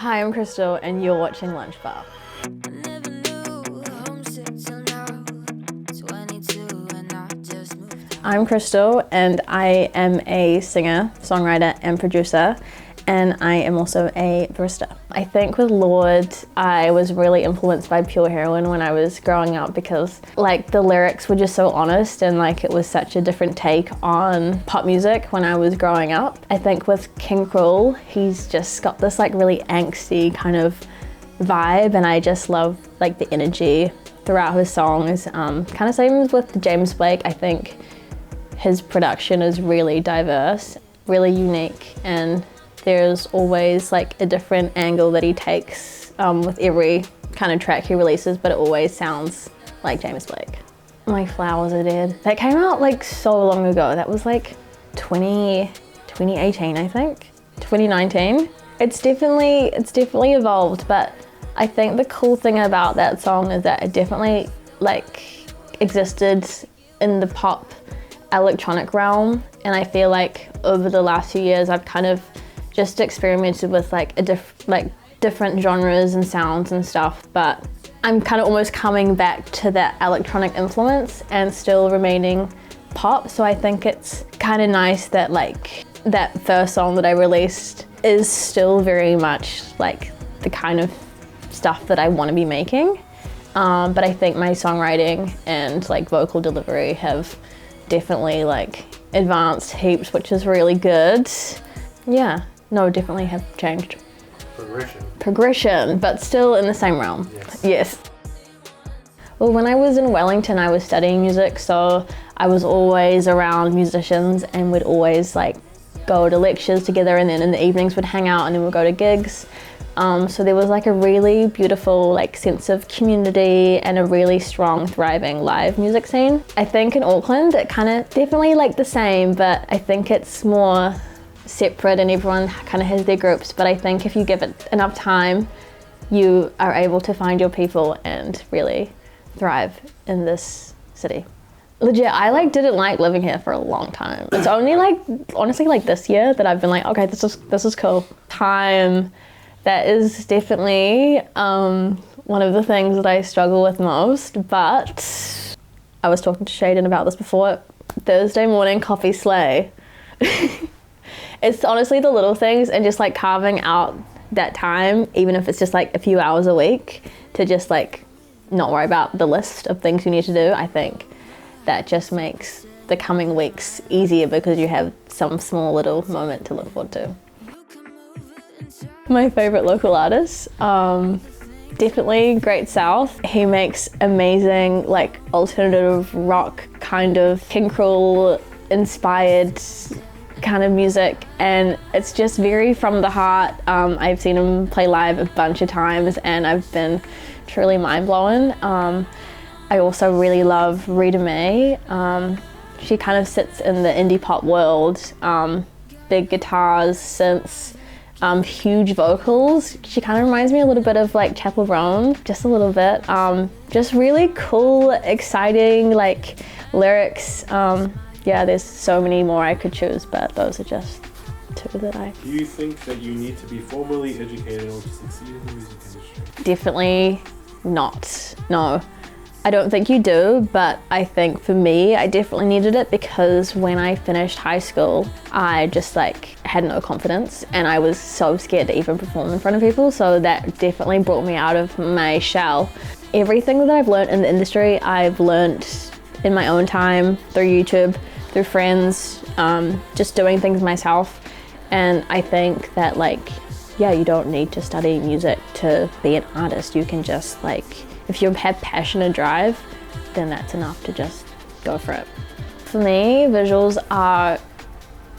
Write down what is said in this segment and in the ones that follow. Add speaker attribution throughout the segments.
Speaker 1: Hi, I'm Crystal and you're watching Lunch Bar. I'm Crystal and I am a singer, songwriter and producer, and I am also a barista. I think with Lorde, I was really influenced by Pure Heroine when I was growing up because like the lyrics were just so honest and like it was such a different take on pop music when I was growing up. I think with King Cruel, he's just got this like really angsty kind of vibe, and I just love like the energy throughout his songs. Kind of same with James Blake. I think his production is really diverse, really unique, and there's always like a different angle that he takes with every kind of track he releases, but it always sounds like James Blake. My Flowers Are Dead. That came out like so long ago. That was like 2018, I think, 2019. It's definitely evolved, but I think the cool thing about that song is that it definitely like existed in the pop electronic realm, and I feel like over the last few years I've kind of just experimented with like different genres and sounds and stuff, but I'm kind of almost coming back to that electronic influence and still remaining pop. So I think it's kind of nice that like that first song that I released is still very much like the kind of stuff that I want to be making, but I think my songwriting and like vocal delivery have definitely like advanced heaps, which is really good. Yeah, no, definitely have changed. Progression, but still in the same realm. Yes. Well, when I was in Wellington, I was studying music, so I was always around musicians and would always like go to lectures together, and then in the evenings we'd hang out and then we'd go to gigs. So there was like a really beautiful like sense of community and a really strong, thriving live music scene. I think in Auckland it kind of definitely like the same, but I think it's more separate and everyone kind of has their groups. But I think if you give it enough time, you are able to find your people and really thrive in this city. Legit, I like didn't like living here for a long time. It's only like honestly like this year that I've been like, okay, this is cool. Time. That is definitely one of the things that I struggle with most, but I was talking to Shaden about this before. Thursday morning coffee slay. It's honestly the little things and just like carving out that time, even if it's just like a few hours a week, to just like not worry about the list of things you need to do. I think that just makes the coming weeks easier because you have some small little moment to look forward to. My favorite local artist, definitely Great South. He makes amazing like alternative rock kind of King Cruel inspired kind of music, and it's just very from the heart. I've seen him play live a bunch of times and I've been truly mind blown. I also really love Rita Mae. She kind of sits in the indie pop world, big guitars, synths, huge vocals. She kind of reminds me a little bit of like Chappell Roan, just a little bit. Just really cool, exciting like lyrics. Yeah, there's so many more I could choose, but those are just two that I...
Speaker 2: Do you think that you need to be formally educated or to succeed in the music industry?
Speaker 1: Definitely not, no. I don't think you do, but I think for me, I definitely needed it because when I finished high school, I just like had no confidence and I was so scared to even perform in front of people. So that definitely brought me out of my shell. Everything that I've learned in the industry, I've learned in my own time through YouTube, through friends, just doing things myself. And I think that like, yeah, you don't need to study music to be an artist. You can just like, if you have passion and drive, then that's enough to just go for it. For me, visuals are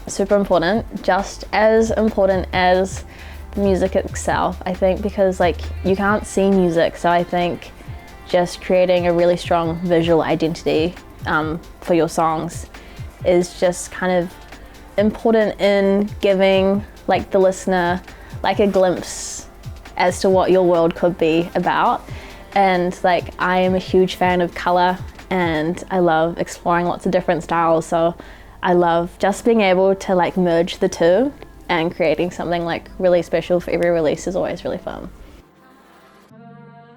Speaker 1: super important, just as important as the music itself, I think, because like you can't see music. So I think just creating a really strong visual identity for your songs is just kind of important in giving like the listener like a glimpse as to what your world could be about. And like I am a huge fan of color and I love exploring lots of different styles, so I love just being able to like merge the two and creating something like really special for every release is always really fun.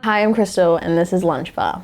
Speaker 1: Hi, I'm Crystal and this is LVNCHBAR.